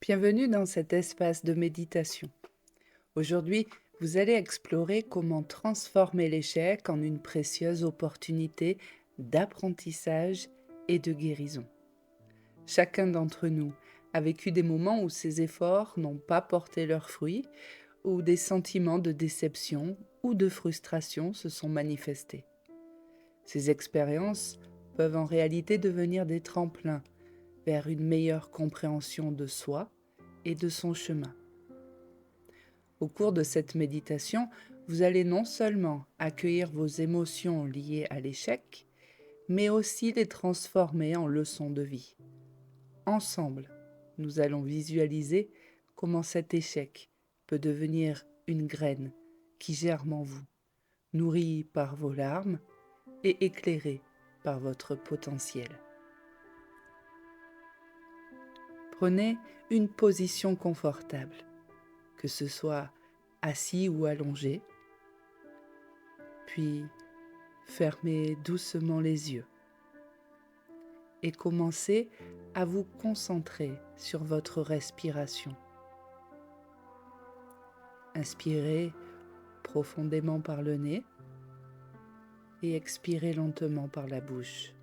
Bienvenue dans cet espace de méditation. Aujourd'hui, vous allez explorer comment transformer l'échec en une précieuse opportunité d'apprentissage et de guérison. Chacun d'entre nous a vécu des moments où ses efforts n'ont pas porté leurs fruits, où des sentiments de déception ou de frustration se sont manifestés. Ces expériences peuvent en réalité devenir des tremplins vers une meilleure compréhension de soi et de son chemin. Au cours de cette méditation, vous allez non seulement accueillir vos émotions liées à l'échec, mais aussi les transformer en leçons de vie. Ensemble, nous allons visualiser comment cet échec peut devenir une graine qui germe en vous, nourrie par vos larmes et éclairée par votre potentiel. Prenez une position confortable, que ce soit assis ou allongé, puis fermez doucement les yeux et commencez à vous concentrer sur votre respiration. Inspirez profondément par le nez et expirez lentement par la bouche.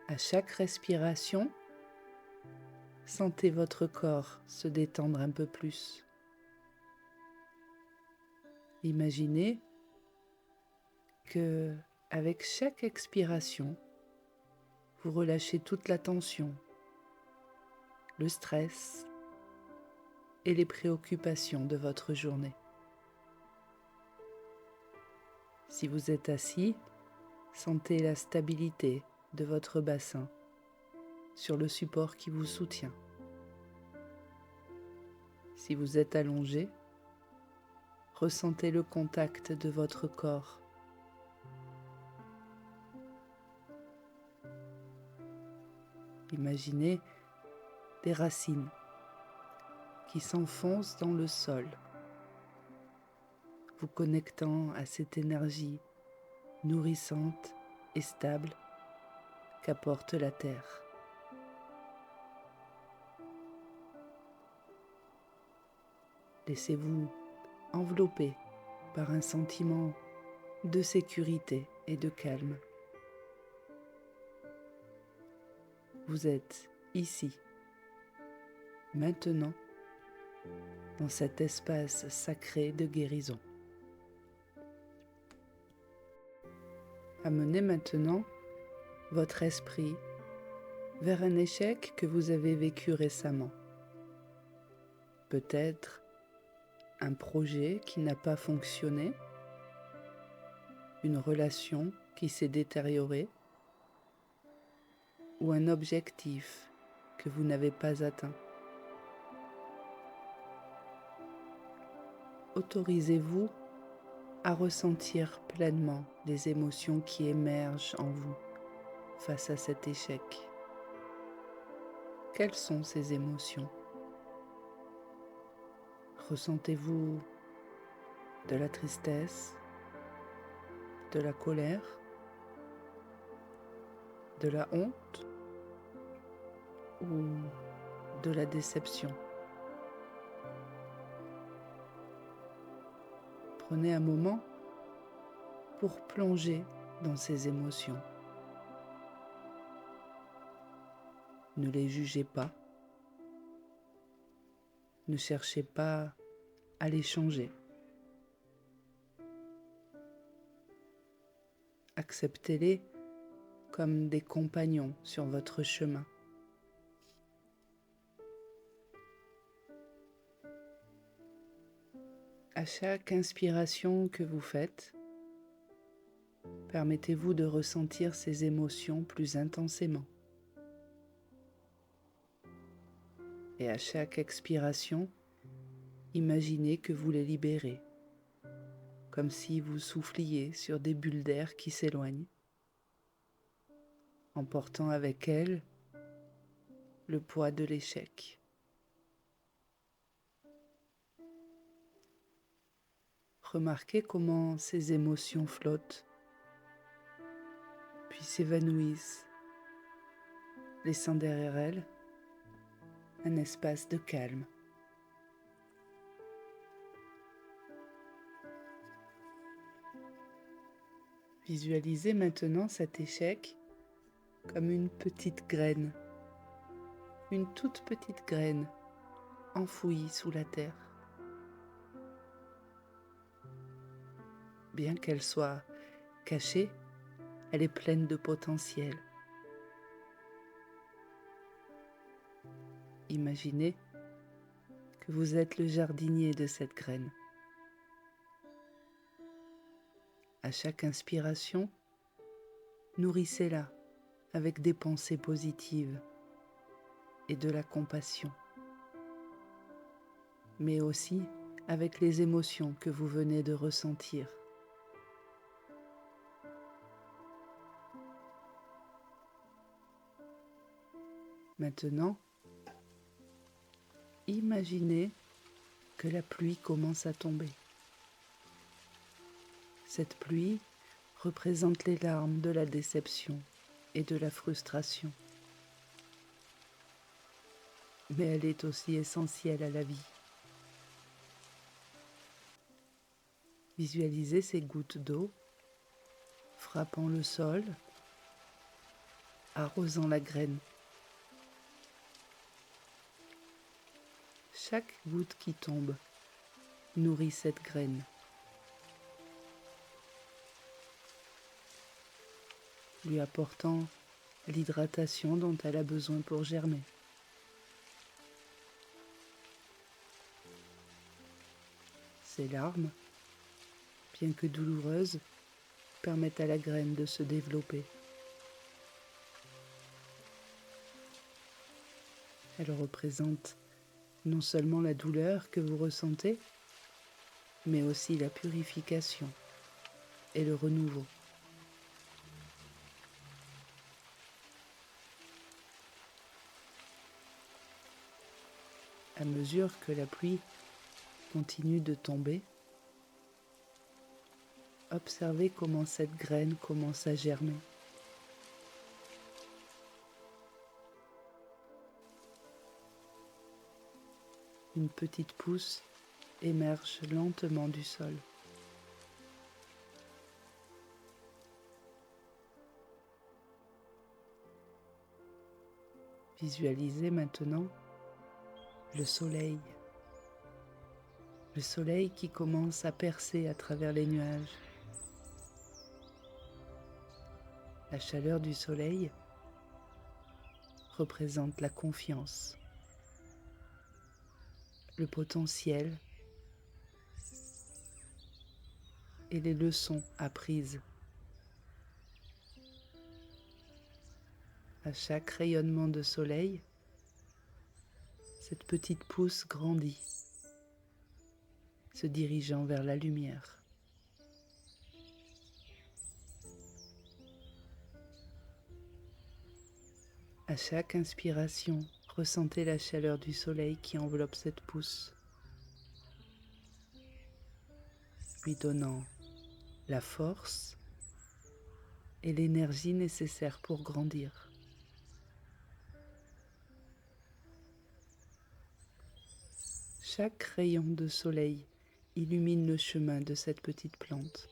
À chaque respiration, sentez votre corps se détendre un peu plus. Imaginez que, avec chaque expiration, vous relâchez toute la tension, le stress et les préoccupations de votre journée. Si vous êtes assis, sentez la stabilité de votre bassin sur le support qui vous soutient. Si vous êtes allongé, ressentez le contact de votre corps. Imaginez des racines qui s'enfoncent dans le sol, vous connectant à cette énergie nourrissante et stable qu'apporte la terre. Laissez-vous envelopper par un sentiment de sécurité et de calme. Vous êtes ici, maintenant, dans cet espace sacré de guérison. Amenez maintenant votre esprit vers un échec que vous avez vécu récemment. Peut-être un projet qui n'a pas fonctionné, une relation qui s'est détériorée ou un objectif que vous n'avez pas atteint. Autorisez-vous à ressentir pleinement les émotions qui émergent en vous face à cet échec. Quelles sont ces émotions? Ressentez-vous de la tristesse, de la colère, de la honte ou de la déception? Prenez un moment pour plonger dans ces émotions. Ne les jugez pas. Ne cherchez pas à les changer. Acceptez-les comme des compagnons sur votre chemin. À chaque inspiration que vous faites, permettez-vous de ressentir ces émotions plus intensément. Et à chaque expiration, imaginez que vous les libérez, comme si vous souffliez sur des bulles d'air qui s'éloignent, emportant avec elles le poids de l'échec. Remarquez comment ces émotions flottent, puis s'évanouissent, laissant derrière elles un espace de calme. Visualisez maintenant cet échec comme une petite graine, une toute petite graine enfouie sous la terre. Bien qu'elle soit cachée, elle est pleine de potentiel. Imaginez que vous êtes le jardinier de cette graine. À chaque inspiration, nourrissez-la avec des pensées positives et de la compassion, mais aussi avec les émotions que vous venez de ressentir. Maintenant, imaginez que la pluie commence à tomber. Cette pluie représente les larmes de la déception et de la frustration. Mais elle est aussi essentielle à la vie. Visualisez ces gouttes d'eau frappant le sol, arrosant la graine. Chaque goutte qui tombe nourrit cette graine. Lui apportant l'hydratation dont elle a besoin pour germer. Ces larmes, bien que douloureuses, permettent à la graine de se développer. Elle représente non seulement la douleur que vous ressentez, mais aussi la purification et le renouveau. À mesure que la pluie continue de tomber, observez comment cette graine commence à germer. Une petite pousse émerge lentement du sol. Visualisez maintenant le soleil. Le soleil qui commence à percer à travers les nuages. La chaleur du soleil représente la confiance, le potentiel et les leçons apprises. À chaque rayonnement de soleil, cette petite pousse grandit, se dirigeant vers la lumière. À chaque inspiration, ressentez la chaleur du soleil qui enveloppe cette pousse, lui donnant la force et l'énergie nécessaires pour grandir. Chaque rayon de soleil illumine le chemin de cette petite plante,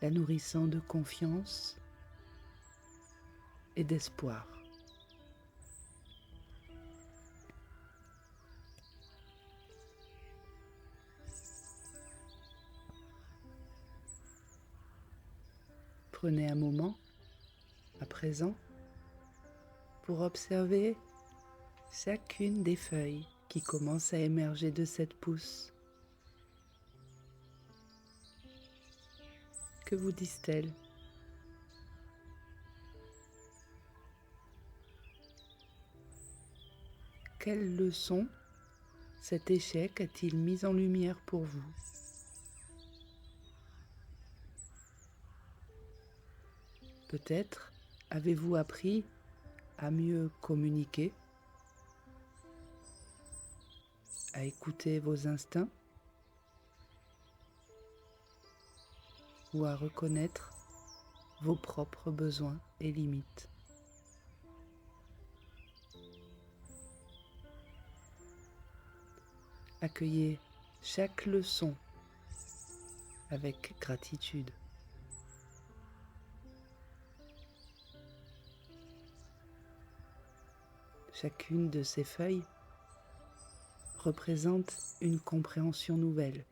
la nourrissant de confiance et d'espoir. Prenez un moment, à présent, pour observer chacune des feuilles qui commencent à émerger de cette pousse. Que vous disent-elles? Quelle leçon cet échec a-t-il mis en lumière pour vous? Peut-être avez-vous appris à mieux communiquer, à écouter vos instincts ou à reconnaître vos propres besoins et limites. Accueillez chaque leçon avec gratitude. Chacune de ces feuilles représente une compréhension nouvelle,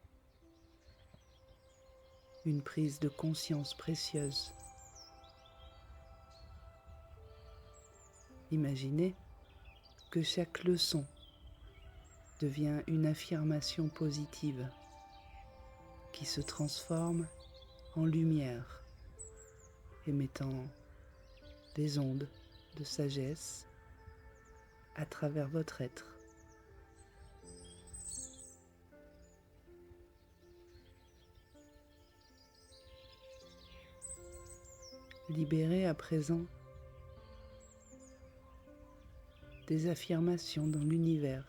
une prise de conscience précieuse. Imaginez que chaque leçon devient une affirmation positive qui se transforme en lumière, émettant des ondes de sagesse à travers votre être. Libérez à présent des affirmations dans l'univers,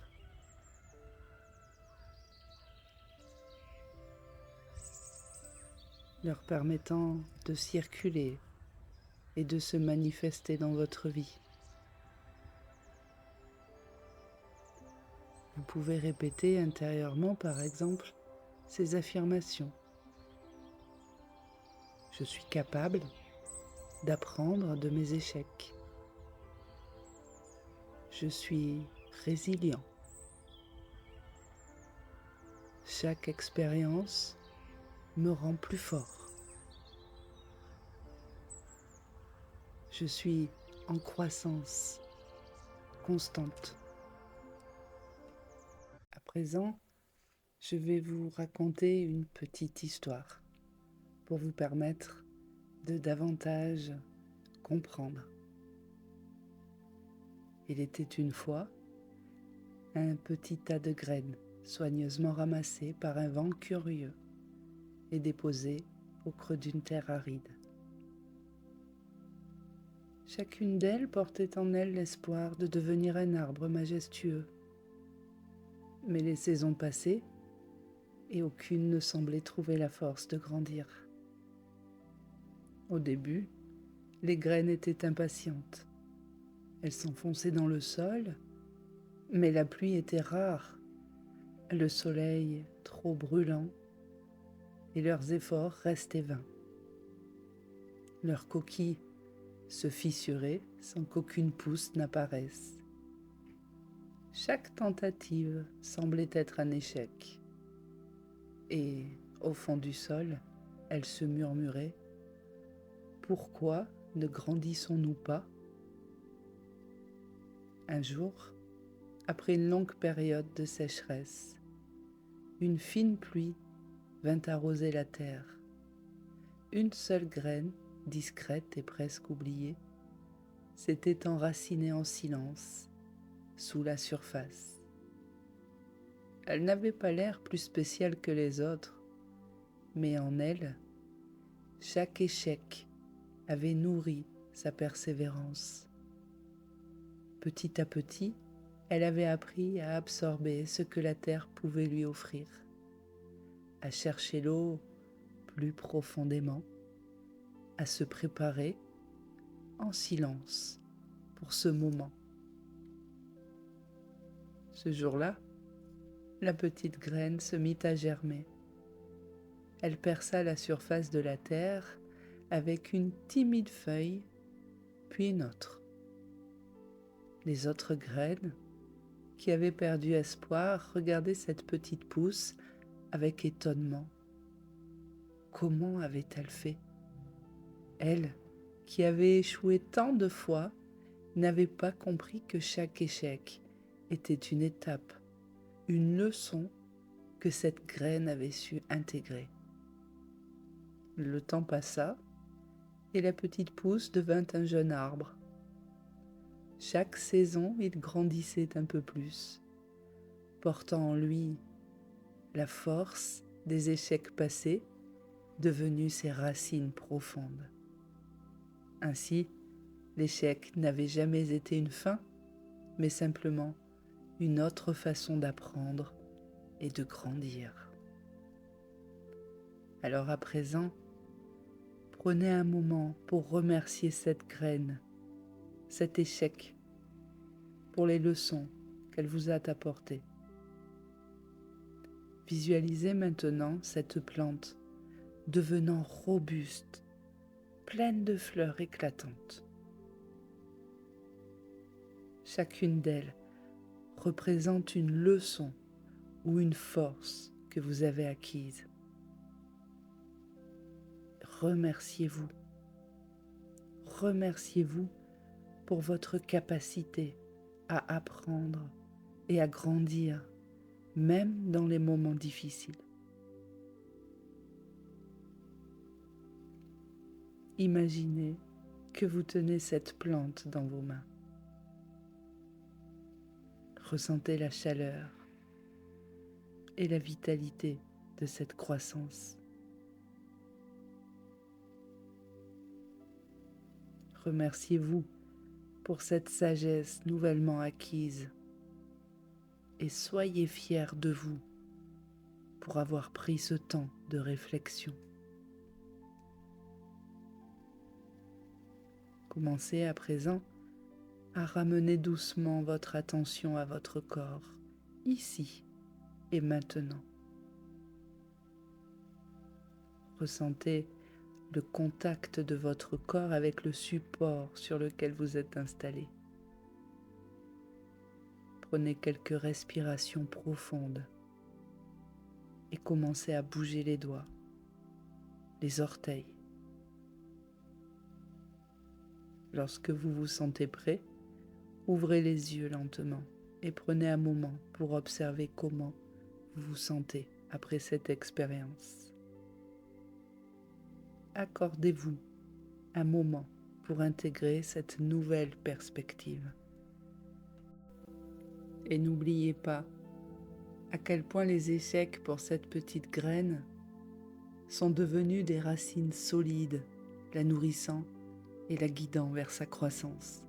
leur permettant de circuler et de se manifester dans votre vie. Vous pouvez répéter intérieurement, par exemple, ces affirmations. Je suis capable d'apprendre de mes échecs. Je suis résilient. Chaque expérience me rend plus fort. Je suis en croissance constante. À présent, je vais vous raconter une petite histoire pour vous permettre de davantage comprendre. Il était une fois un petit tas de graines soigneusement ramassées par un vent curieux et déposées au creux d'une terre aride. Chacune d'elles portait en elle l'espoir de devenir un arbre majestueux. Mais les saisons passaient et aucune ne semblait trouver la force de grandir. Au début, les graines étaient impatientes. Elles s'enfonçaient dans le sol, mais la pluie était rare, le soleil trop brûlant, et leurs efforts restaient vains. Leurs coquilles se fissuraient sans qu'aucune pousse n'apparaisse. Chaque tentative semblait être un échec, et au fond du sol, elles se murmuraient : pourquoi ne grandissons-nous pas ? Un jour, après une longue période de sécheresse, une fine pluie vint arroser la terre. Une seule graine, discrète et presque oubliée, s'était enracinée en silence sous la surface. Elle n'avait pas l'air plus spéciale que les autres, mais en elle, chaque échec avait nourri sa persévérance. Petit à petit, elle avait appris à absorber ce que la terre pouvait lui offrir, à chercher l'eau plus profondément, à se préparer en silence pour ce moment. Ce jour-là, la petite graine se mit à germer. Elle perça la surface de la terre avec une timide feuille, puis une autre. Les autres graines, qui avaient perdu espoir, regardaient cette petite pousse avec étonnement. Comment avait-elle fait ? Elle, qui avait échoué tant de fois, n'avait pas compris que chaque échec était une étape, une leçon que cette graine avait su intégrer. Le temps passa et la petite pousse devint un jeune arbre. Chaque saison, il grandissait un peu plus, portant en lui la force des échecs passés, devenus ses racines profondes. Ainsi, l'échec n'avait jamais été une fin, mais simplement une autre façon d'apprendre et de grandir. Alors à présent, prenez un moment pour remercier cette graine, cet échec, pour les leçons qu'elle vous a apportées. Visualisez maintenant cette plante devenant robuste, pleine de fleurs éclatantes. Chacune d'elles représente une leçon ou une force que vous avez acquise. Remerciez-vous. Remerciez-vous pour votre capacité à apprendre et à grandir, même dans les moments difficiles. Imaginez que vous tenez cette plante dans vos mains. Ressentez la chaleur et la vitalité de cette croissance. Remerciez-vous pour cette sagesse nouvellement acquise et soyez fiers de vous pour avoir pris ce temps de réflexion. Commencez à présent à ramener doucement votre attention à votre corps, ici et maintenant. Ressentez le contact de votre corps avec le support sur lequel vous êtes installé. Prenez quelques respirations profondes et commencez à bouger les doigts, les orteils. Lorsque vous vous sentez prêt, ouvrez les yeux lentement et prenez un moment pour observer comment vous vous sentez après cette expérience. Accordez-vous un moment pour intégrer cette nouvelle perspective. Et n'oubliez pas à quel point les échecs pour cette petite graine sont devenus des racines solides, la nourrissant et la guidant vers sa croissance.